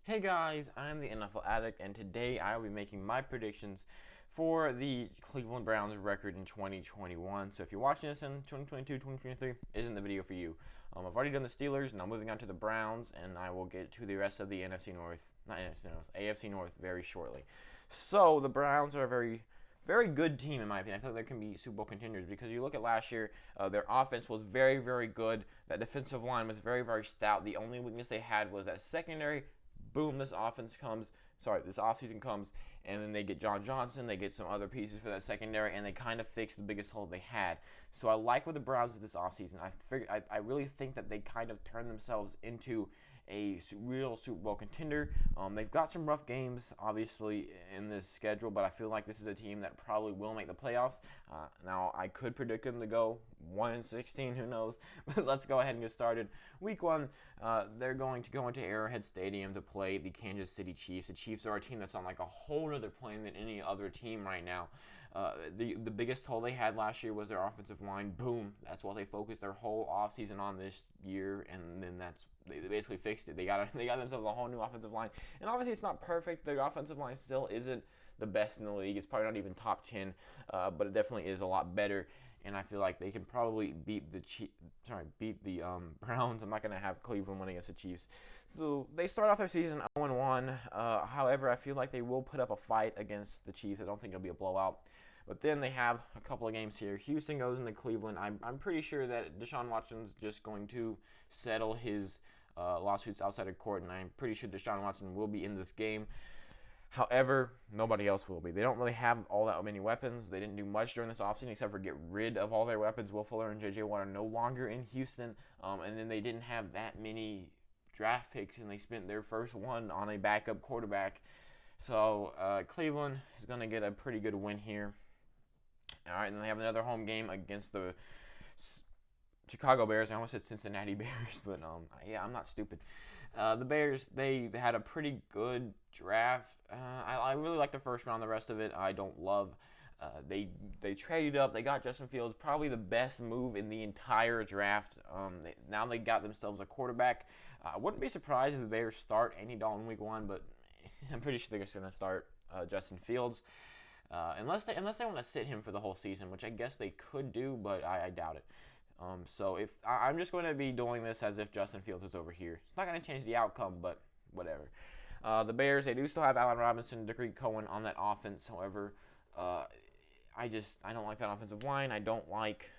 Hey guys, I'm the NFL Addict, and today I will be making my predictions for the Cleveland Browns record in 2021. So if you're watching this in 2022, 2023, isn't the video for you. I've already done the Steelers, now moving on to the Browns, and I will get to the rest of the NFC North, not NFC North, AFC North very shortly. So the Browns are a very good team in my opinion. I feel like they can be Super Bowl contenders because you look at last year, their offense was very good. That defensive line was very stout. The only weakness they had was that secondary. Boom, this offseason comes, and then they get John Johnson, they get some other pieces for that secondary, and they kind of fix the biggest hole they had. So I like what the Browns did this offseason. I really think that they kind of turned themselves into a real Super Bowl contender. They've got some rough games, obviously, in this schedule, but I feel like this is a team that probably will make the playoffs. Now, I could predict them to go 1-16, who knows? But let's go ahead and get started. Week 1, they're going to go into Arrowhead Stadium to play the Kansas City Chiefs. The Chiefs are a team that's on like a whole other plane than any other team right now. The biggest hole they had last year was their offensive line. Boom, that's what they focused their whole offseason on this year, and then they basically fixed it. They got themselves a whole new offensive line, and obviously it's not perfect. Their offensive line still isn't the best in the league. It's probably not even top 10, but it definitely is a lot better. And I feel like they can probably beat the Browns. I'm not going to have Cleveland win against the Chiefs. So they start off their season 0-1. However, I feel like they will put up a fight against the Chiefs. I don't think it'll be a blowout. But then they have a couple of games here. Houston goes into Cleveland. I'm pretty sure that Deshaun Watson's just going to settle his lawsuits outside of court, and I'm pretty sure Deshaun Watson will be in this game. However, nobody else will be. They don't really have all that many weapons. They didn't do much during this offseason except for get rid of all their weapons. Will Fuller and J.J. Watt are no longer in Houston, and then they didn't have that many draft picks, and they spent their first one on a backup quarterback. So Cleveland is going to get a pretty good win here. All right, and then they have another home game against the Chicago Bears. I almost said Cincinnati Bears, but yeah, I'm not stupid. The Bears, they had a pretty good draft. I really like the first round. The rest of it, I don't love. They traded up. They got Justin Fields, probably the best move in the entire draft. Now they got themselves a quarterback. I wouldn't be surprised if the Bears start Andy Dalton week 1, but I'm pretty sure they're just going to start Justin Fields. Unless they want to sit him for the whole season, which I guess they could do, but I doubt it. So if I'm just going to be doing this as if Justin Fields is over here. It's not going to change the outcome, but whatever. The Bears, they do still have Allen Robinson, Tariq Cohen on that offense. However, I don't like that offensive line. I don't like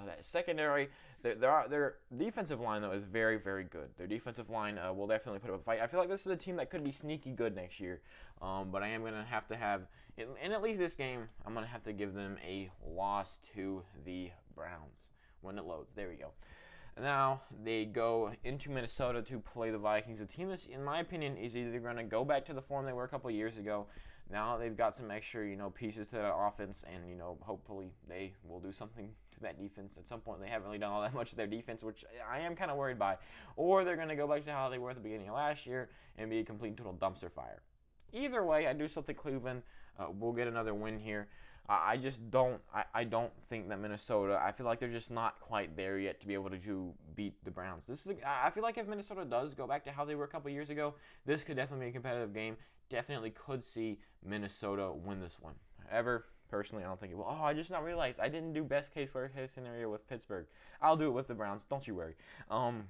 that secondary. Their defensive line, though, is very good. Their defensive line will definitely put up a fight. I feel like this is a team that could be sneaky good next year. But I am going to have to have, in at least this game, I'm going to have to give them a loss to the Browns. When it loads. There we go. Now they go into Minnesota to play the Vikings. A team that, in my opinion, is either going to go back to the form they were a couple of years ago. Now they've got some extra, pieces to that offense, and hopefully they will do something to that defense at some point. They haven't really done all that much to their defense, which I am kind of worried by. Or they're going to go back to how they were at the beginning of last year and be a complete and total dumpster fire. Either way, I do still think Cleveland will get another win here. I just don't. I don't think that Minnesota. I feel like they're just not quite there yet to be able to beat the Browns. I feel like if Minnesota does go back to how they were a couple years ago, this could definitely be a competitive game. Definitely could see Minnesota win this one. However, personally, I don't think it will. Oh, I just not realized I didn't do best case, worst case scenario with Pittsburgh. I'll do it with the Browns. Don't you worry. And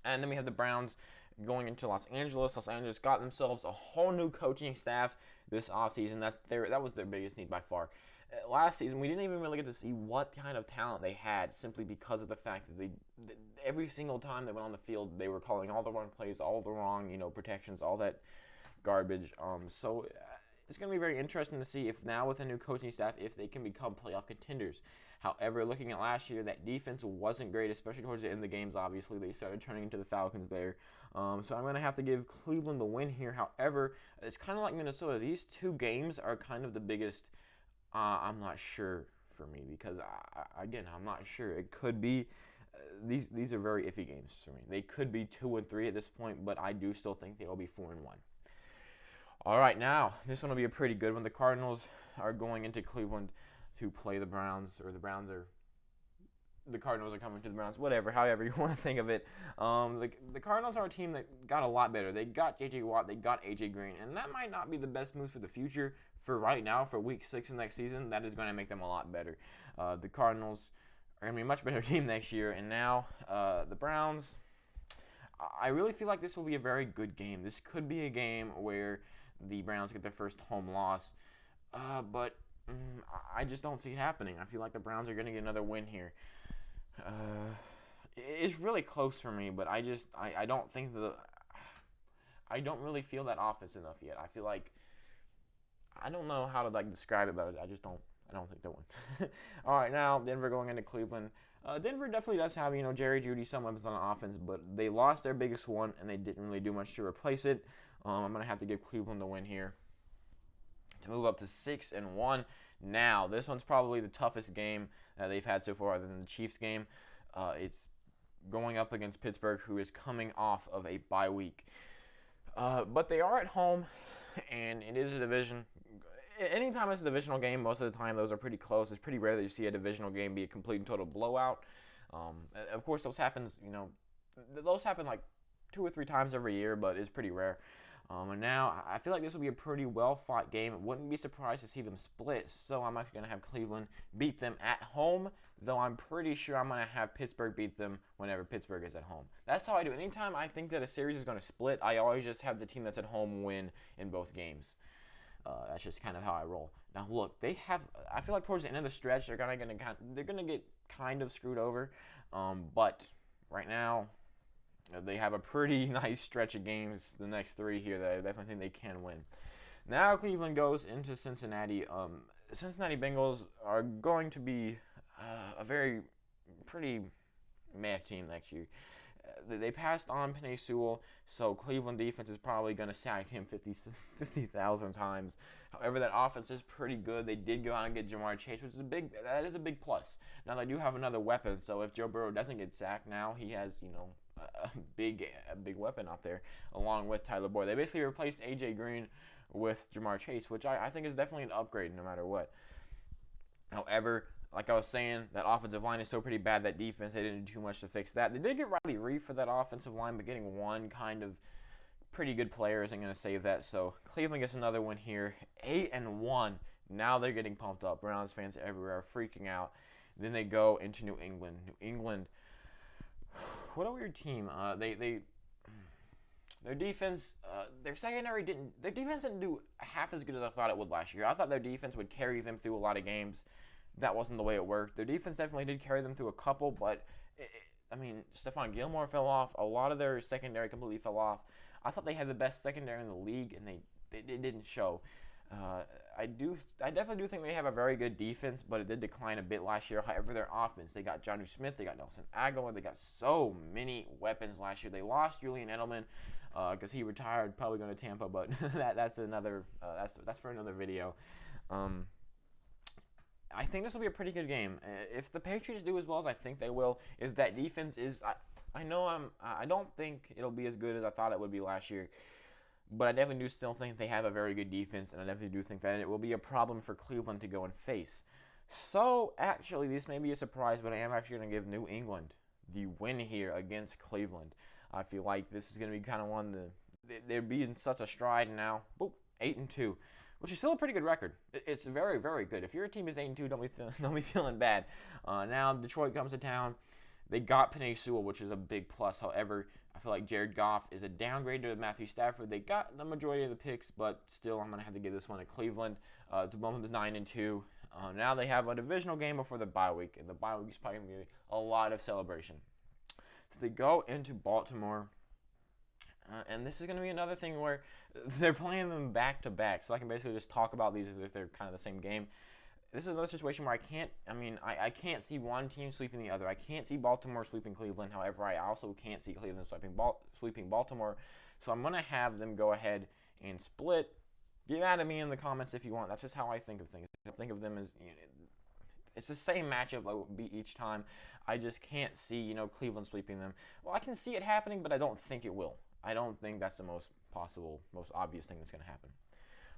then we have the Browns going into Los Angeles. Los Angeles got themselves a whole new coaching staff this offseason. That was their biggest need by far. Last season, we didn't even really get to see what kind of talent they had simply because of the fact that every single time they went on the field, they were calling all the wrong plays, all the wrong protections, all that garbage. So it's going to be very interesting to see if now with a new coaching staff, if they can become playoff contenders. However, looking at last year, that defense wasn't great, especially towards the end of the games. Obviously, they started turning into the Falcons there. So I'm going to have to give Cleveland the win here. However, it's kind of like Minnesota. These two games are kind of the biggest, I'm not sure for me because, again, I'm not sure. It could be, these are very iffy games for me. They could be 2-3 at this point, but I do still think they will be 4-1. All right, now, this one will be a pretty good one. The Cardinals are going into Cleveland to play the Browns, or the Browns are the Cardinals are coming to the Browns. Whatever, however you want to think of it. The Cardinals are a team that got a lot better. They got J.J. Watt. They got A.J. Green. And that might not be the best move for the future. For right now, for Week 6 of next season, that is going to make them a lot better. The Cardinals are going to be a much better team next year. And now the Browns, I really feel like this will be a very good game. This could be a game where the Browns get their first home loss. But I just don't see it happening. I feel like the Browns are going to get another win here. It's really close for me, but I don't think I don't really feel that offense enough yet. I feel like I don't know how to describe it, but I don't think they'll win. All right, now Denver going into Cleveland. Denver definitely does have Jerry Jeudy, some weapons on offense, but they lost their biggest one and they didn't really do much to replace it. I'm gonna have to give Cleveland the win here to move up to 6-1. Now, this one's probably the toughest game that they've had so far, other than the Chiefs game. It's going up against Pittsburgh, who is coming off of a bye week. But they are at home, and it is a division. Anytime it's a divisional game, most of the time those are pretty close. It's pretty rare that you see a divisional game be a complete and total blowout. Of course, those happen like 2 or 3 times every year, but it's pretty rare. And now, I feel like this will be a pretty well-fought game. I wouldn't be surprised to see them split, so I'm actually going to have Cleveland beat them at home, though I'm pretty sure I'm going to have Pittsburgh beat them whenever Pittsburgh is at home. That's how I do. Anytime I think that a series is going to split, I always just have the team that's at home win in both games. That's just kind of how I roll. Now, look, I feel like towards the end of the stretch, they're going to get kind of screwed over, but right now, they have a pretty nice stretch of games, the next 3 here, that I definitely think they can win. Now Cleveland goes into Cincinnati. Cincinnati Bengals are going to be a pretty meh team next year. They passed on Penei Sewell, so Cleveland defense is probably going to sack him 50,000 times. However, that offense is pretty good. They did go out and get Jamar Chase, which is a big plus. Now they do have another weapon, so if Joe Burrow doesn't get sacked, now he has a big weapon out there, along with Tyler Boyd. They basically replaced A.J. Green with Jamar Chase, which I think is definitely an upgrade no matter what. However, like I was saying, that offensive line is so pretty bad, that defense, they didn't do too much to fix that. They did get Riley Reef for that offensive line, but getting one kind of pretty good player isn't going to save that. So Cleveland gets another one here, 8-1. Now they're getting pumped up. Browns fans everywhere are freaking out. Then they go into New England. New England, what a weird team. Their defense, their defense didn't do half as good as I thought it would last year. I thought their defense would carry them through a lot of games. That wasn't the way it worked. Their defense definitely did carry them through a couple, but Stephon Gilmore fell off. A lot of their secondary completely fell off. I thought they had the best secondary in the league, and they didn't show. I definitely do think they have a very good defense, but it did decline a bit last year. However, their offense, they got Jonnu Smith, they got Nelson Aguilar, they got so many weapons last year. They lost Julian Edelman because he retired, probably going to Tampa, but that's for another video. I think this will be a pretty good game. If the Patriots do as well as I think they will, if that defense is, I don't think it'll be as good as I thought it would be last year. But I definitely do still think they have a very good defense, and I definitely do think that it will be a problem for Cleveland to go and face. So, actually, this may be a surprise, but I am actually going to give New England the win here against Cleveland. I feel like this is going to be kind of one they're being such a stride now. Boop, 8-2, which is still a pretty good record. It's very, very good. If your team is 8-2, don't be feeling bad. Now, Detroit comes to town. They got Penei Sewell, which is a big plus. However, I feel like Jared Goff is a downgrade to Matthew Stafford. They got the majority of the picks, but still, I'm going to have to give this one to Cleveland to bump them to 9-2. Now they have a divisional game before the bye week, and the bye week is probably going to be a lot of celebration. So they go into Baltimore, and this is going to be another thing where they're playing them back-to-back, so I can basically just talk about these as if they're kind of the same game. This is another situation where I can't see one team sweeping the other. I can't see Baltimore sweeping Cleveland. However, I also can't see Cleveland sweeping Baltimore. So I'm going to have them go ahead and split. Get at me in the comments if you want. That's just how I think of things. I think of them as, it's the same matchup each time. I just can't see, Cleveland sweeping them. Well, I can see it happening, but I don't think it will. I don't think that's the most obvious thing that's going to happen.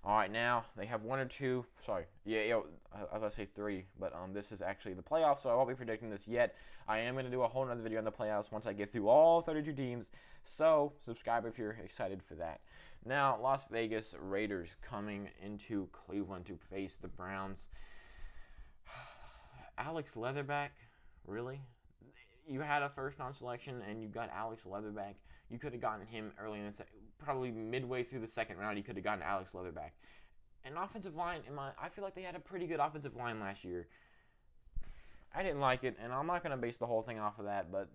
All right, now they have one or two. Sorry, I was gonna say three, but this is actually the playoffs, so I won't be predicting this yet. I am gonna do a whole nother video on the playoffs once I get through all 32 teams. So subscribe if you're excited for that. Now, Las Vegas Raiders coming into Cleveland to face the Browns. Alex Leatherback, really? You had a first-round selection and you got Alex Leatherback. You could have gotten him early in the probably midway through the second round. You could have gotten Alex Leatherback. An offensive line, I feel like they had a pretty good offensive line last year. I didn't like it, and I'm not going to base the whole thing off of that, but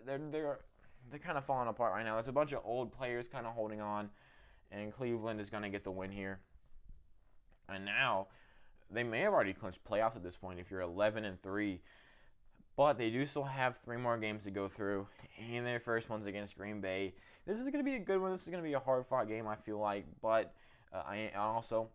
they're kind of falling apart right now. There's a bunch of old players kind of holding on, and Cleveland is going to get the win here. And now they may have already clinched playoffs at this point if you're 11-3. But they do still have 3 more games to go through, and their first one's against Green Bay. This is going to be a good one. This is going to be a hard-fought game, I feel like. But I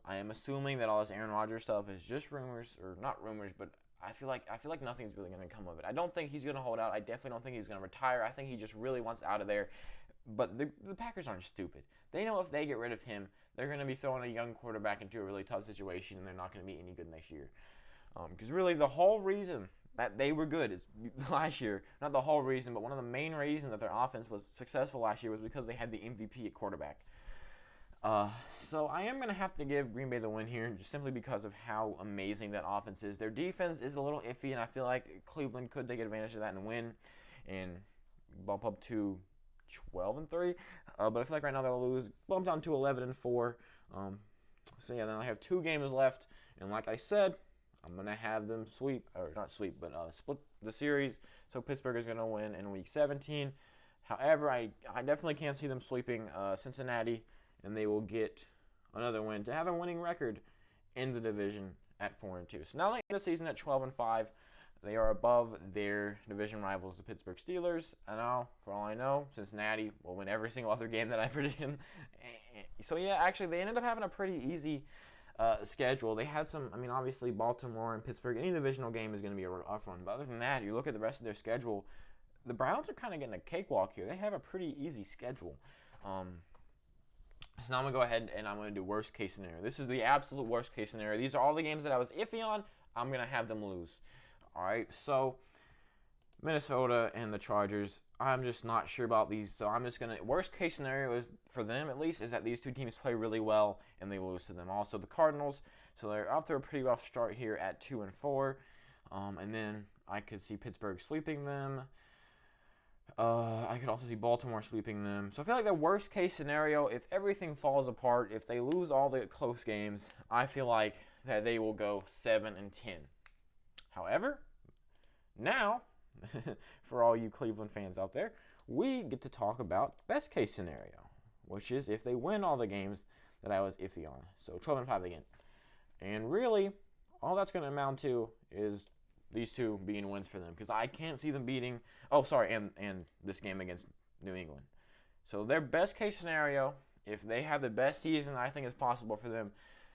am assuming that all this Aaron Rodgers stuff is just rumors, or not rumors, but I feel like nothing's really going to come of it. I don't think he's going to hold out. I definitely don't think he's going to retire. I think he just really wants out of there. But the Packers aren't stupid. They know if they get rid of him, they're going to be throwing a young quarterback into a really tough situation, and they're not going to be any good next year. Because really, the whole reason that they were good is last year, not the whole reason, but one of the main reasons that their offense was successful last year was because they had the MVP at quarterback. So I am going to have to give Green Bay the win here just simply because of how amazing that offense is. Their defense is a little iffy, and I feel like Cleveland could take advantage of that and win and bump up to 12-3. But I feel like right now they'll lose, bump down to 11-4. So yeah, then I have 2 games left, and like I said, I'm going to have them split the series. So Pittsburgh is going to win in Week 17. However, I definitely can't see them sweeping Cincinnati, and they will get another win to have a winning record in the division at 4-2. So now they end the season at 12-5. They are above their division rivals, the Pittsburgh Steelers. And now, for all I know, Cincinnati will win every single other game that I predicted. So yeah, actually, they ended up having a pretty easy schedule. They had some, obviously Baltimore and Pittsburgh, any divisional game is going to be a rough one. But other than that, you look at the rest of their schedule, the Browns are kind of getting a cakewalk here. They have a pretty easy schedule. So now I'm going to go ahead and I'm going to do worst case scenario. This is the absolute worst case scenario. These are all the games that I was iffy on. I'm going to have them lose. All right, so Minnesota and the Chargers, I'm just not sure about these. So I'm just going to, worst case scenario is, for them at least, is that these 2 teams play really well and they lose to them. Also the Cardinals, so they're off to a pretty rough start here at 2-4. And then I could see Pittsburgh sweeping them. I could also see Baltimore sweeping them. So I feel like the worst case scenario, if everything falls apart, if they lose all the close games, I feel like that they will go 7-10. However, now, for all you Cleveland fans out there, we get to talk about best case scenario, which is if they win all the games that I was iffy on. So 12-5 again. And really, all that's going to amount to is these 2 being wins for them, because I can't see them beating, and this game against New England. So their best case scenario, if they have the best season I think is possible for them,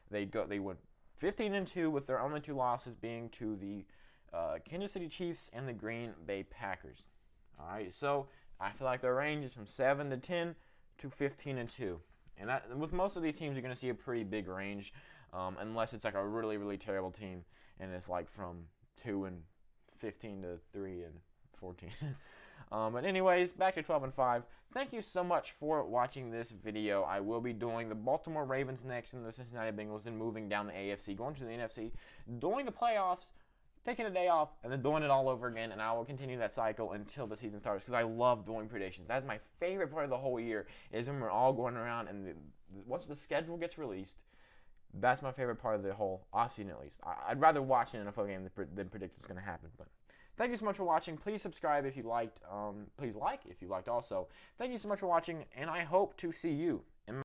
they win 15-2 with their only 2 losses being to the Kansas City Chiefs and the Green Bay Packers. All right, so I feel like their range is from 7-10 to 15-2. And with most of these teams, you're going to see a pretty big range, unless it's like a really, really terrible team, and it's like from 2-15 to 3-14. But anyways, back to 12-5. Thank you so much for watching this video. I will be doing the Baltimore Ravens next and the Cincinnati Bengals, and moving down the AFC, going to the NFC, doing the playoffs, taking a day off, and then doing it all over again. And I will continue that cycle until the season starts, because I love doing predictions. That's my favorite part of the whole year, is when we're all going around, and once the schedule gets released, that's my favorite part of the whole offseason, at least. I'd rather watch an NFL game than predict what's going to happen. But thank you so much for watching. Please subscribe if you liked. Please like if you liked also. Thank you so much for watching, and I hope to see you in